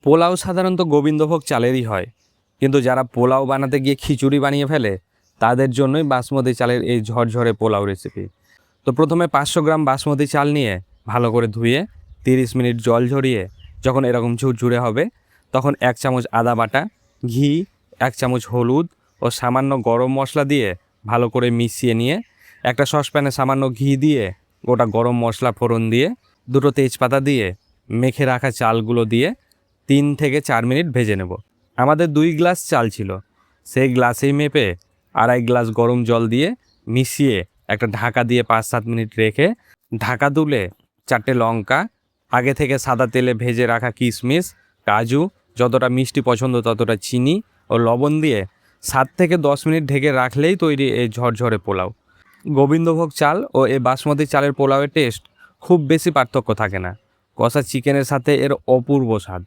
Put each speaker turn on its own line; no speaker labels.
পোলাও সাধারণত গোবিন্দভোগ চালেরই হয়, কিন্তু যারা পোলাও বানাতে গিয়ে খিচুড়ি বানিয়ে ফেলে তাদের জন্যই বাসমতি চালের এই ঝরঝরে পোলাও রেসিপি। তো প্রথমে 500 গ্রাম বাসমতি চাল নিয়ে ভালো করে ধুয়ে 30 মিনিট জল ঝরিয়ে যখন এরকম ঝুরঝুরে হবে তখন 1 চামচ আদা বাটা, ঘি, 1 চামচ হলুদ ও সামান্য গরম মশলা দিয়ে ভালো করে মিশিয়ে নিয়ে একটা সসপ্যানে সামান্য ঘি দিয়ে গোটা গরম মশলা ফোড়ন দিয়ে 2টো তেজপাতা দিয়ে মেখে রাখা চালগুলো দিয়ে 3 থেকে 4 মিনিট ভেজে নেব। আমাদের 2 গ্লাস চাল ছিল, সেই গ্লাসেই মেপে 2.5 গ্লাস গরম জল দিয়ে মিশিয়ে একটা ঢাকা দিয়ে 5-7 মিনিট রেখে ঢাকা তুলে 4টে লঙ্কা, আগে থেকে সাদা তেলে ভেজে রাখা কিশমিশ, কাজু, যতটা মিষ্টি পছন্দ ততটা চিনি ও লবণ দিয়ে 7 থেকে 10 মিনিট ঢেকে রাখলেই তৈরি এই ঝরঝরে পোলাও। গোবিন্দভোগ চাল ও এই বাসমতি চালের পোলাওয়ের টেস্ট খুব বেশি পার্থক্য থাকে না, কষা চিকেনের সাথে এর অপূর্ব স্বাদ।